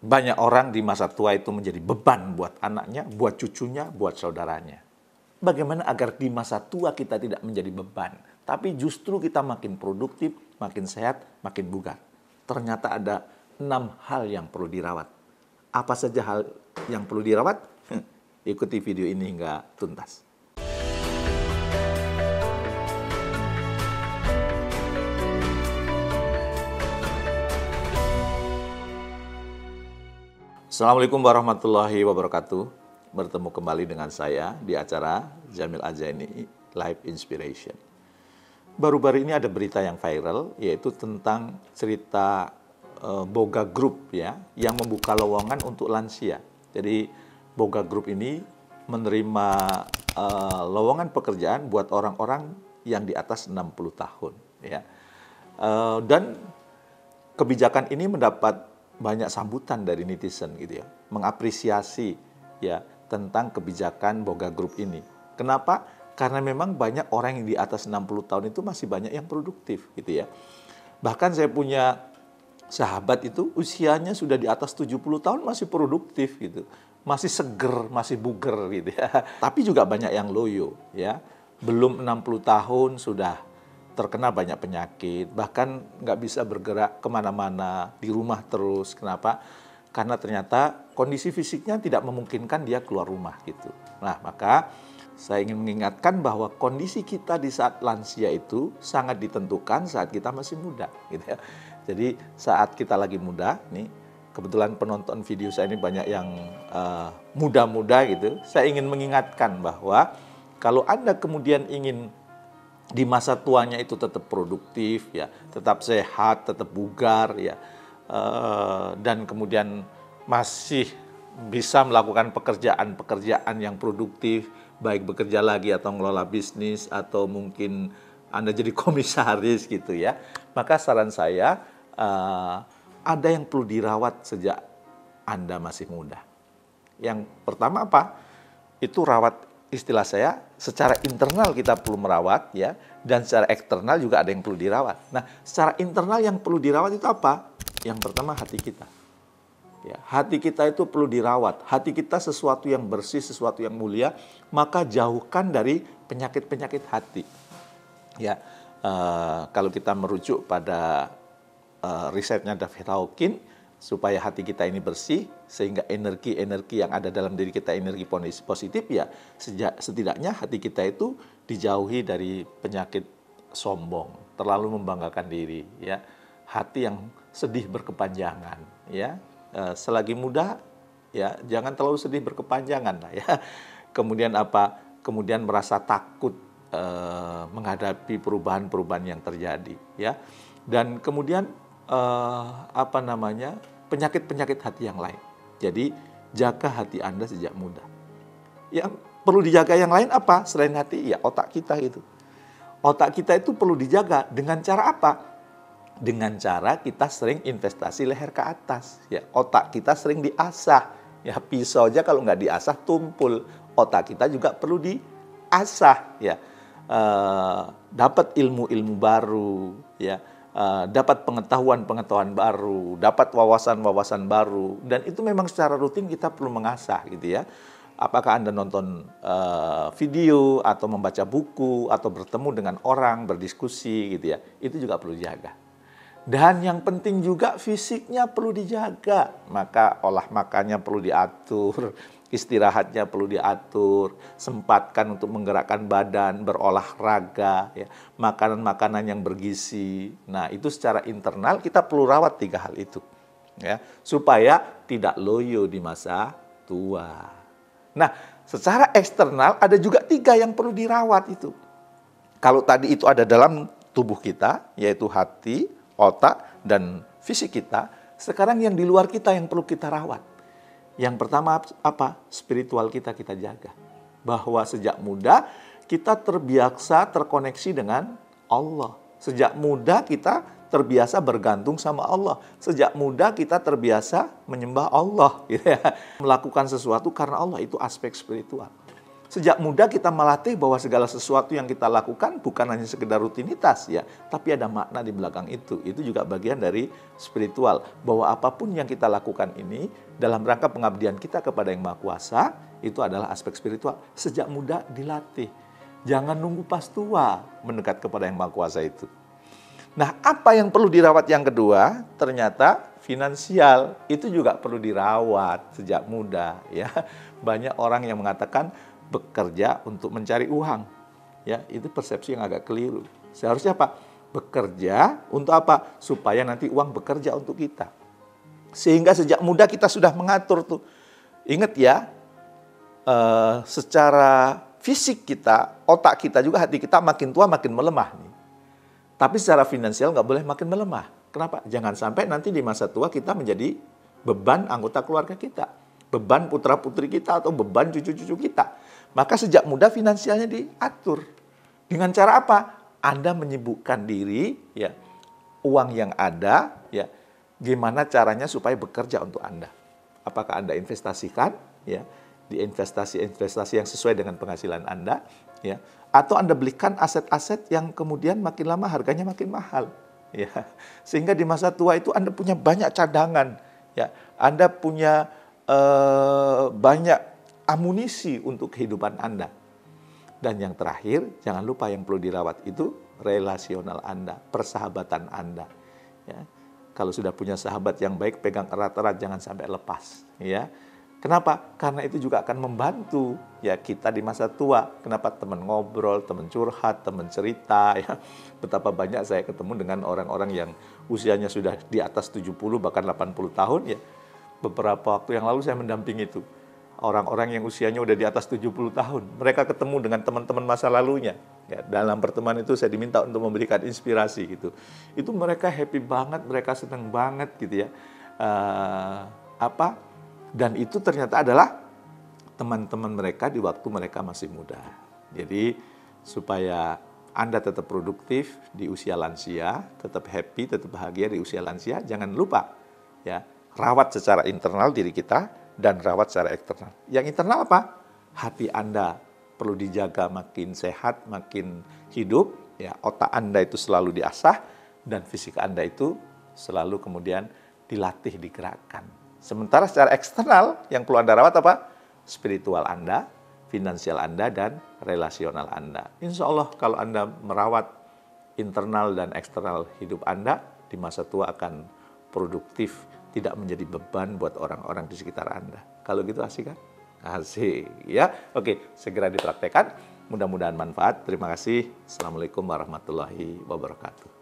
Banyak orang di masa tua itu menjadi beban buat anaknya, buat cucunya, buat saudaranya. Bagaimana agar di masa tua kita tidak menjadi beban, tapi justru kita makin produktif, makin sehat, makin bugar. Ternyata ada 6 hal yang perlu dirawat. Apa saja hal yang perlu dirawat? Ikuti video ini hingga tuntas. Assalamualaikum warahmatullahi wabarakatuh. Bertemu kembali dengan saya di acara Jamil Ajaini Live Inspiration. Baru-baru ini ada berita yang viral, yaitu tentang cerita Boga Group ya, yang membuka lowongan untuk lansia. Jadi Boga Group ini menerima lowongan pekerjaan buat orang-orang yang di atas 60 tahun ya. Dan kebijakan ini mendapat banyak sambutan dari netizen gitu ya, mengapresiasi ya tentang kebijakan Boga Group ini. Kenapa? Karena memang banyak orang yang di atas 60 tahun itu masih banyak yang produktif gitu ya. Bahkan saya punya sahabat itu usianya sudah di atas 70 tahun masih produktif gitu. Masih seger, masih buger gitu ya. Tapi juga banyak yang loyo ya. Belum 60 tahun sudah terkena banyak penyakit, bahkan nggak bisa bergerak kemana-mana, di rumah terus. Kenapa? Karena ternyata kondisi fisiknya tidak memungkinkan dia keluar rumah gitu. Nah, maka saya ingin mengingatkan bahwa kondisi kita di saat lansia itu sangat ditentukan saat kita masih muda gitu ya. Jadi saat kita lagi muda, nih kebetulan penonton video saya ini banyak yang muda-muda gitu, saya ingin mengingatkan bahwa kalau Anda kemudian ingin di masa tuanya itu tetap produktif ya, tetap sehat, tetap bugar ya, dan kemudian masih bisa melakukan pekerjaan-pekerjaan yang produktif, baik bekerja lagi atau ngelola bisnis atau mungkin Anda jadi komisaris gitu ya. Maka saran saya ada yang perlu dirawat sejak Anda masih muda. Yang pertama apa? Itu rawat, istilah saya, secara internal kita perlu merawat ya, dan secara eksternal juga ada yang perlu dirawat. Nah, secara internal yang perlu dirawat itu apa? Yang pertama hati kita. Ya, hati kita itu perlu dirawat. Hati kita sesuatu yang bersih, sesuatu yang mulia, maka jauhkan dari penyakit-penyakit hati. Ya, kalau kita merujuk pada risetnya David Hawkins, supaya hati kita ini bersih, sehingga energi-energi yang ada dalam diri kita energi positif ya, setidaknya hati kita itu dijauhi dari penyakit sombong, terlalu membanggakan diri ya, hati yang sedih berkepanjangan ya. Selagi muda ya jangan terlalu sedih berkepanjangan lah ya. Kemudian apa? Kemudian merasa takut menghadapi perubahan-perubahan yang terjadi ya. Dan kemudian penyakit-penyakit hati yang lain. Jadi jaga hati Anda sejak muda. Yang perlu dijaga yang lain apa? Selain hati, ya otak kita itu. Otak kita itu perlu dijaga dengan cara apa? Dengan cara kita sering investasi leher ke atas. Ya, otak kita sering diasah. Ya, pisau aja kalau nggak diasah tumpul. Otak kita juga perlu diasah. Ya, dapat ilmu-ilmu baru. Ya. Dapat pengetahuan-pengetahuan baru, dapat wawasan-wawasan baru, dan itu memang secara rutin kita perlu mengasah gitu ya. Apakah Anda nonton video atau membaca buku atau bertemu dengan orang, berdiskusi gitu ya, itu juga perlu dijaga. Dan yang penting juga fisiknya perlu dijaga, maka olah makannya perlu diatur, istirahatnya perlu diatur, sempatkan untuk menggerakkan badan, berolahraga, ya, makanan-makanan yang bergizi. Nah, itu secara internal kita perlu rawat 3 hal itu, ya, supaya tidak loyo di masa tua. Nah, secara eksternal ada juga 3 yang perlu dirawat itu. Kalau tadi itu ada dalam tubuh kita, yaitu hati, otak, dan fisik kita, sekarang yang di luar kita yang perlu kita rawat. Yang pertama apa? Spiritual kita jaga. Bahwa sejak muda kita terbiasa terkoneksi dengan Allah. Sejak muda kita terbiasa bergantung sama Allah. Sejak muda kita terbiasa menyembah Allah. Gitu ya. Melakukan sesuatu karena Allah, itu aspek spiritual. Sejak muda kita melatih bahwa segala sesuatu yang kita lakukan bukan hanya sekedar rutinitas ya, tapi ada makna di belakang itu. Itu juga bagian dari spiritual, bahwa apapun yang kita lakukan ini dalam rangka pengabdian kita kepada Yang Maha Kuasa, itu adalah aspek spiritual. Sejak muda dilatih. Jangan nunggu pas tua mendekat kepada Yang Maha Kuasa itu. Nah, apa yang perlu dirawat yang kedua? Ternyata finansial itu juga perlu dirawat sejak muda ya. Banyak orang yang mengatakan bekerja untuk mencari uang. Ya, itu persepsi yang agak keliru. Seharusnya apa? Bekerja untuk apa? Supaya nanti uang bekerja untuk kita. Sehingga sejak muda kita sudah mengatur tuh. Ingat ya, secara fisik kita, otak kita juga, hati kita makin tua makin melemah nih. Tapi secara finansial nggak boleh makin melemah. Kenapa? Jangan sampai nanti di masa tua kita menjadi beban anggota keluarga kita. Beban putra-putri kita atau beban cucu-cucu kita. Maka sejak muda finansialnya diatur. Dengan cara apa? Anda menyibukkan diri, ya, uang yang ada, ya, gimana caranya supaya bekerja untuk Anda. Apakah Anda investasikan, ya, di investasi yang sesuai dengan penghasilan Anda, ya, atau Anda belikan aset-aset yang kemudian makin lama harganya makin mahal, ya, sehingga di masa tua itu Anda punya banyak cadangan, ya, Anda punya banyak amunisi untuk kehidupan Anda. Dan yang terakhir, jangan lupa yang perlu dirawat itu relasional Anda, persahabatan Anda. Ya. Kalau sudah punya sahabat yang baik, pegang erat-erat, jangan sampai lepas. Ya. Kenapa? Karena itu juga akan membantu ya kita di masa tua. Kenapa? Teman ngobrol, teman curhat, teman cerita. Ya. Betapa banyak saya ketemu dengan orang-orang yang usianya sudah di atas 70 bahkan 80 tahun. Ya. Beberapa waktu yang lalu saya mendampingi itu. Orang-orang yang usianya udah di atas 70 tahun. Mereka ketemu dengan teman-teman masa lalunya. Ya, dalam pertemuan itu saya diminta untuk memberikan inspirasi gitu. Itu mereka happy banget, mereka senang banget gitu ya. Dan itu ternyata adalah teman-teman mereka di waktu mereka masih muda. Jadi supaya Anda tetap produktif di usia lansia, tetap happy, tetap bahagia di usia lansia, jangan lupa ya, rawat secara internal diri kita dan rawat secara eksternal. Yang internal apa? Hati Anda perlu dijaga makin sehat, makin hidup, ya, otak Anda itu selalu diasah dan fisik Anda itu selalu kemudian dilatih, digerakkan. Sementara secara eksternal yang perlu Anda rawat apa? Spiritual Anda, finansial Anda, dan relasional Anda. Insya Allah kalau Anda merawat internal dan eksternal hidup Anda, di masa tua akan produktif, tidak menjadi beban buat orang-orang di sekitar Anda. Kalau gitu asik kan? Asik ya. Oke, segera dipraktekkan. Mudah-mudahan manfaat. Terima kasih. Assalamualaikum warahmatullahi wabarakatuh.